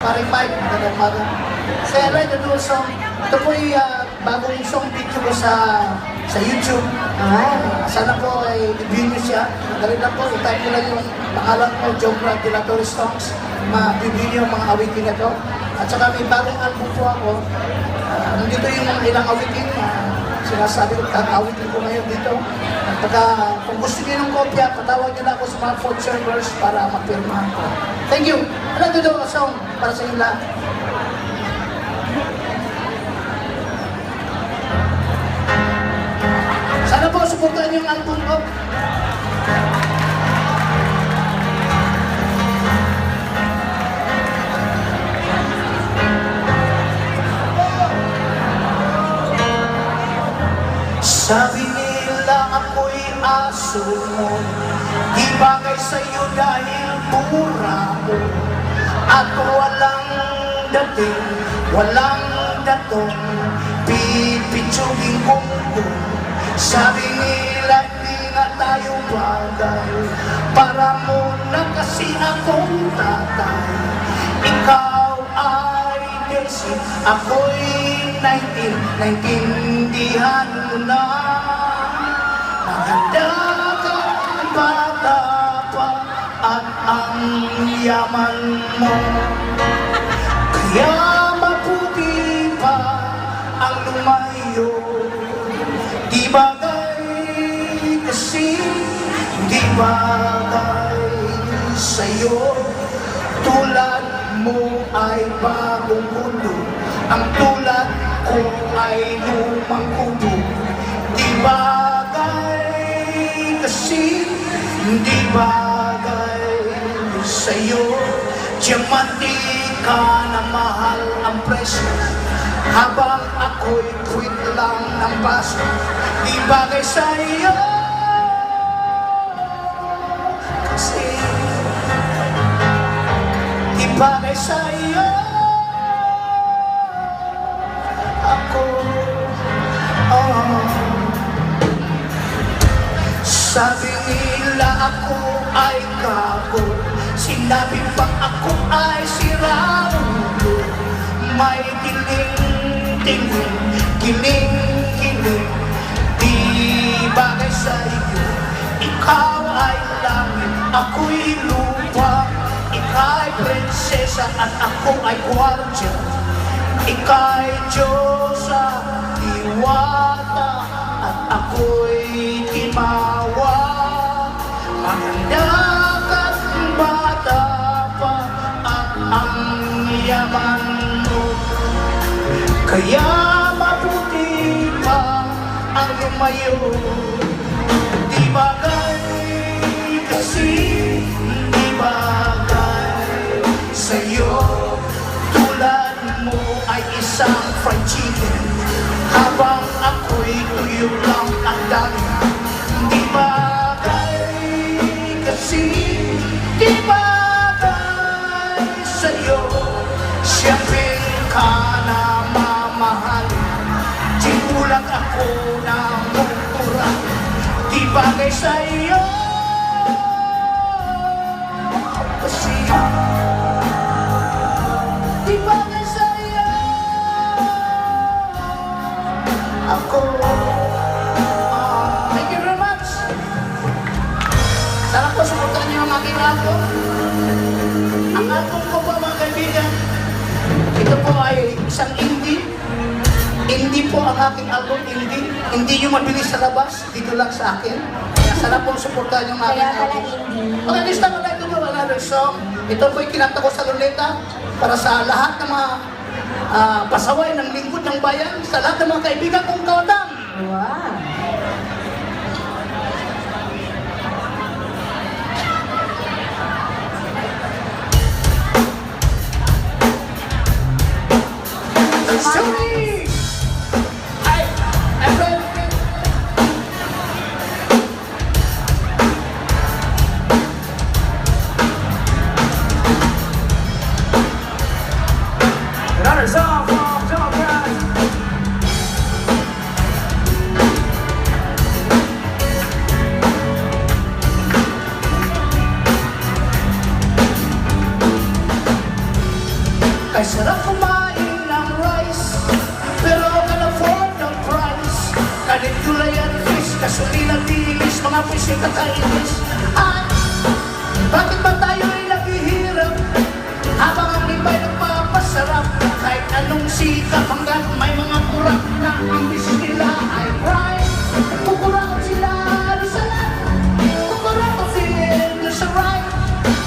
Paring Mike, magandang umaga. So, I'd like to do a song. Ito po yung bagong song video ko sa YouTube. Sana po ay i-view nyo siya. Dali lang po, i-type nyo lang yung pangalan ko, Jomra Dilatory Songs. Ma-view nyo yung mga awitin na to. At saka may bagong album po ako. Nandito yung mga ilang awitin. Sinasabi ko, awitin ko ngayon dito. At pagka, kung gusto nyo ng kopya, patawag nyo lang ako sa mga phone servers para mapirmahan ko. Thank you. I'd like to do a song para sa inyo lahat. Sana po, suportahan yung album ko. Sabi nila ako'y aso mo, di bagay sa'yo dahil pura mo. At walang dating, walang datong, pipitsugin kong kung. Sabi nila di nga tayo bagay, para mo na kasi akong tatay. Ikaw ay Daisy, ako'y 19, naintindihan mo na. Maganda ka, bata pa, at ang yaman mo. Kaya mabuti pa ang lumayo. Di bagay kasi, di bagay sa'yo. Tulad mo ay bagong mundo, ang tulad ko ay lumang kubo. Di bagay kasi, di bagay sa'yo. Diamante ka na mahal ang presyo, habang ako'y quit lang ng baso. Di bagay sa'yo kasi, di bagay sa'yo ako. Sabi nila ako ay gago, sinabi pa ako ay siraulo. May tiling-tiling, kiling-kiling, di bagay sa'yo. Ikaw ay langit, ako'y lupa. Ikaw ay prinsesa at ako ay gwardya. Ika'y Diyosa, diwata, at ako'y timawa. Maganda ka't bata pa, at ang yaman mo. Kaya mabuti pa ang lumayo. Di bagay kasi, di bagay sa'yo. Tulad mo ay isang fried chicken, habang ako'y tuyo lang ang dami. Di bagay kasi, di bagay sa'yo. Siyempre ka na mamahal, di kulang ako na mukura. Di bagay sa'yo kasi, di bagay sa'yo ako. Thank you very much. Sana po suportahan niyo ang aking album. Ang album ko po mga kaibigan, ito po ay isang indie. Indie po ang aking album, indie. Hindi nyo mabilis sa labas, dito lang sa akin. Kaya sana po suportahan niyo ang aking album. Okay, this time I'd like to do another song. Ito po ay kinanta ko sa Luneta para sa lahat ng mga pasaway ng lingkod ng bayan, sa lahat ng mga kaibigan kong kawatam. Wow! Sorry! I'm ready. Another song from John Brown. Kay sarap kumain ng rice, pero can afford the price. Kalit gulay at fish, gasolina bilis, mga pisik at kainis. Ay, bakit ba tayo ay naghihirap habang ang iba'y nagpapasarap? Kahit anong sikap hanggang may mga kurap na ang business nila ay pride. Kukurakot sila doon sa left, kukurakot din sa right.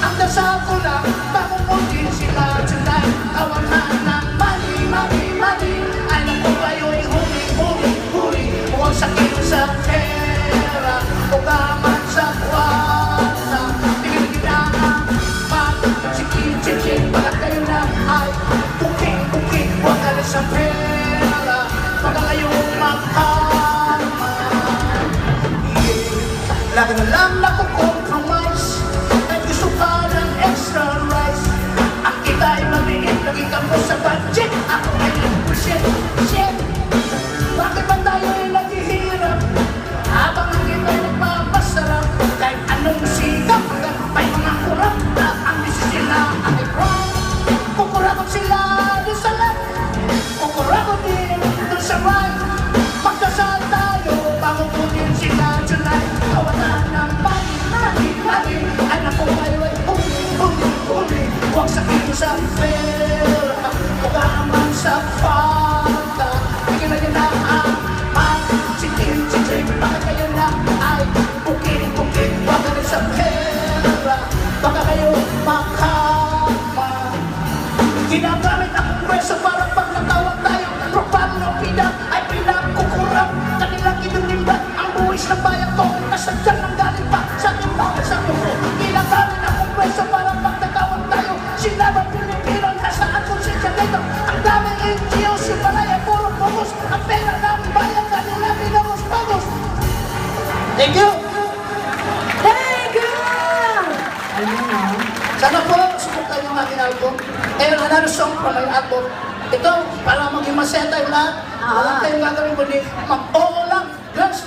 Ang dasal ko lang, makukutin sila tonight. Kawalan ng money, money, money. Ay naku kayo'y huli, huli, huli. Huwag sakit sa pera, o gaman sa kwarta. Tingin-tingin mag-chikin-chikin. Bakit kayo na ay puking-puking. Huwag ka na sa pera, baka kayong magkama. Lagi na lang nakukompromise. At gusto pa ng extra rice. Ang kita ay maliit, naging kampo sa budget. Ako ay shit, shit. Bakit ba tayo ay naghihirap habang ang kita ay nagpapasarap? Kahit anong sikap, hanggang may mga kurap na ang business nila ay crime. Kukurakot sila doon sa left, kukurakot din doon sa right. Magdasal tayo, makukunin sila tonight. Kawalan ng money, money, money. Anak ko kayo ay huli, huli, huli. Huwag sakit sa pera, huwag aman sa falta. Tingin na yun na ang mag-chikin-chikin. Bakit kayo na ay puking-puking. Huwag ka rin sa pera, baka kayo makama. Ginagamit akong preso para pag natawag tayo. Propagno, pida ay pinagkukurap. Kanilang inunimbat ang buwis ng bayan ko. Nasadyan ng galing pa sa timba sa mundo. Ginagamit akong preso para pag natawag tayo. Sinabang Pilipino na saan konsensya nito. Ang daming NGOs, yung palaya, puro pugos. Ang pera ng bayan kanila pinagos-pagos. Thank you! Thank you! Ayun na. Sana po, subukan yung aking album. And another song from my album. Ito, para maging masaya tayo lahat. Wala tayong gagawin kundi mag-oo lang. Yes!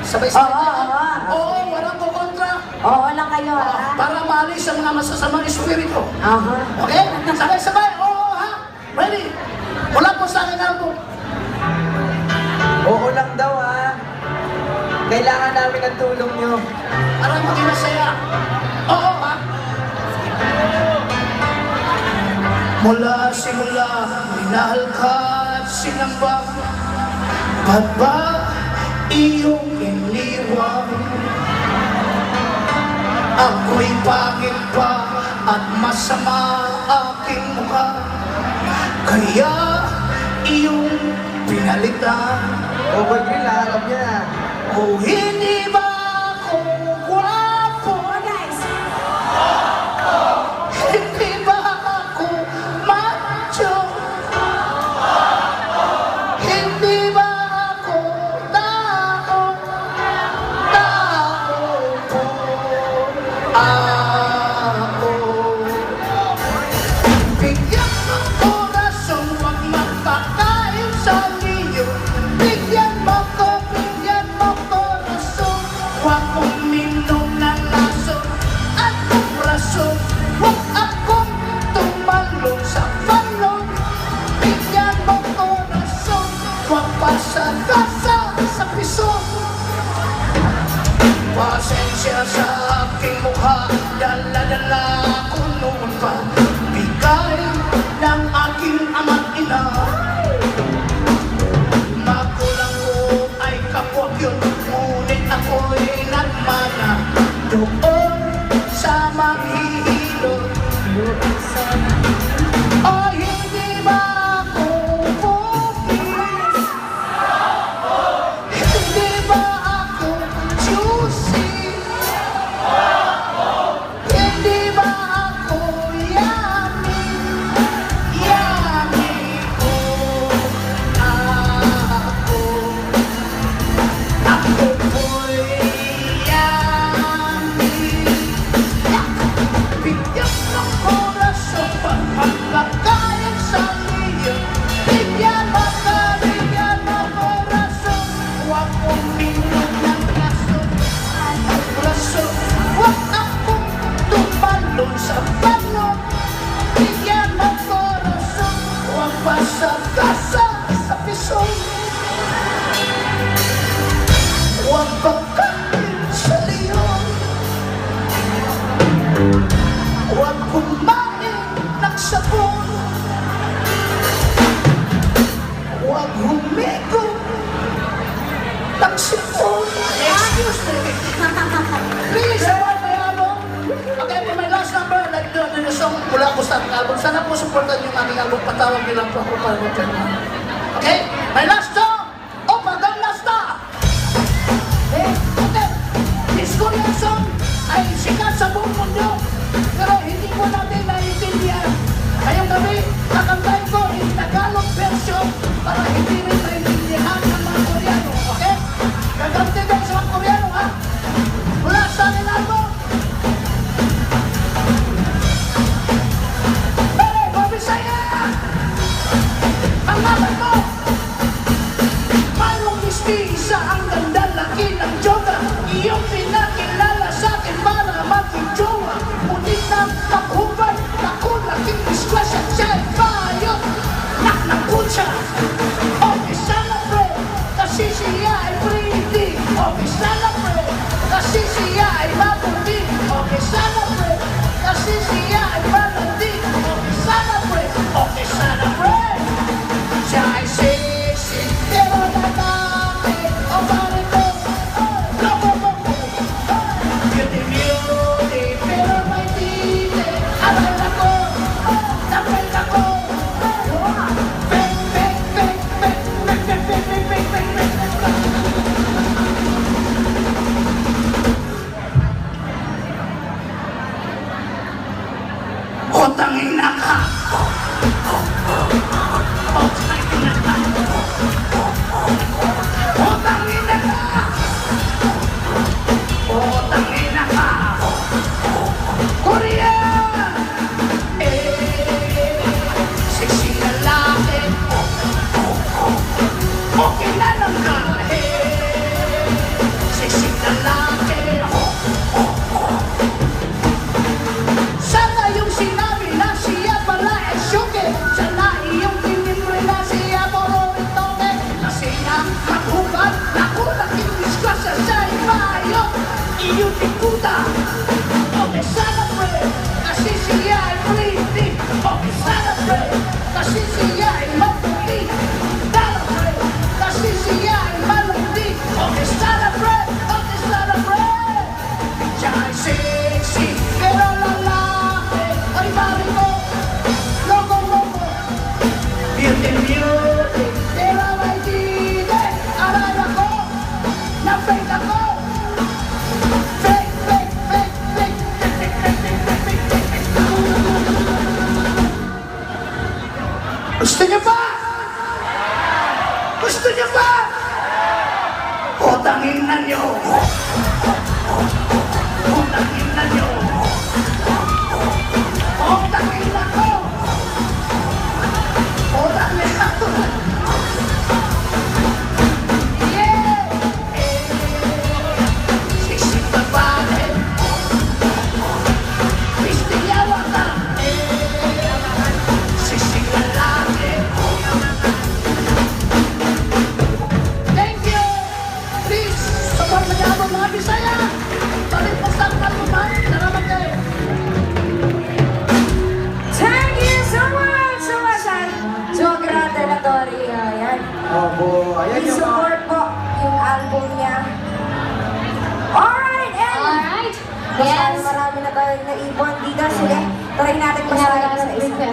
Sabay-sabay Oo, tayo. oo. Oo, walang kukontra. Oo lang kayo, ha? Para maalis ang mga masasamang espiritu. Aha. Okay? Sabay-sabay. Oo, ha? Ready? Wala po sa aking album. Oo lang daw ha. Kailangan namin ng tulong nyo. Para maging masaya. Oo, ha? Mula simula, minahal ka at sinamba. Ba't ba iyong iniwan? Ako'y pangit pa at masama aking mukha. Kaya iyong pinalitan. O Boy Grill ha, alam niya na. O hindi ba ako gwapo? Guys, Hindi ba ako macho? Hindi ba ako tao? Tao po ako. Bigyan mo ko rason, huwag magpakain sa liyo. Bigyan mo ko rason, Gasa-gasa sa piso. Huwag pagkain sa leon. Huwag kumain ng sabon. Huwag humigo ng sipon. Excuse me. Please, support my album. Okay, for my last number, like the song mula ko sa aking album. Sana po supportan yung aking album. Patawag niyo lang po ako para mag-turn. Okay? My last song, Opa Gangnam Style. Okay? This Korean song ay sikat sa buong mundo. Pero hindi po natin naiintindihan. Ngayong gabi, kakantahin ko in Tagalog version para hindi rin naiintindihan ng mga Koreano. Okay? Gagantin din sa mga Koreano, ha? Mula sa aking album. Pero, Mabisaya! Ang naman mo! Manong misti, isa ang ganda laki ng yoga. Iyong pinakilala sa akin para maging jowa. Ngunit nang maghubad, ako laking disgrasya. Siya ay bayot, naknakot siya. Okay, sana pre, kasi siya ay pretty. Okay, sana pre, kasi siya ay mabuti. Okay, sana pre, kasi siya ay malandi. Okay, sana pre, okay, sana pre. Siya ay sexy, pero lalaki. O pare ko, loko mo ko. Beauty, beauty, pero may tite. Aral ako, napay ako. Bang, bang, bang, bang, bang, bang, bang, bang, bang, bang, bang. Otangin na ka. Sana yung sinabi na siya pala ay syuke. Sana iyong tinimbre na siya morong toke. Kasi nga maghubad, naku laking disgrasya siya ay bayot. Iyong tikuta. Okay, sana pre, kasi siya ay pretty. Okay, sana pre, kasi siya ay mabuti. Sana pre, kasi siya ay malandi. Okay, sana pre, okay, sana pre. Siya ay sexy, pero lalaki. Ay, mami ko, loko, loko. Beauty, beauty, pero may tite. Aral ako, na-fake ako. Fake, fake, fake, fake, fake, fake, fake, fake, fake, fake, fake, fake. Gusto niyo ba? Gusto niyo ba? Utangin na niyo. Utangin na niyo. Utangin na ko. Utangin na ko. Yeah! Sisig babae. Pistiyawa ka. Sisig lalaki. Thank you! Please, support mo niya ako mga Bisaya. Balik mo sa kalumay. Salamat kayo. Thank you so much! So much, congratulatory. Ayan. Opo, ayan yung mga... I-support po yung album niya. Alright, and... Alright. Yes. Yes. Marami na tayong naipon dito. Sige, try natin basahin sa isa.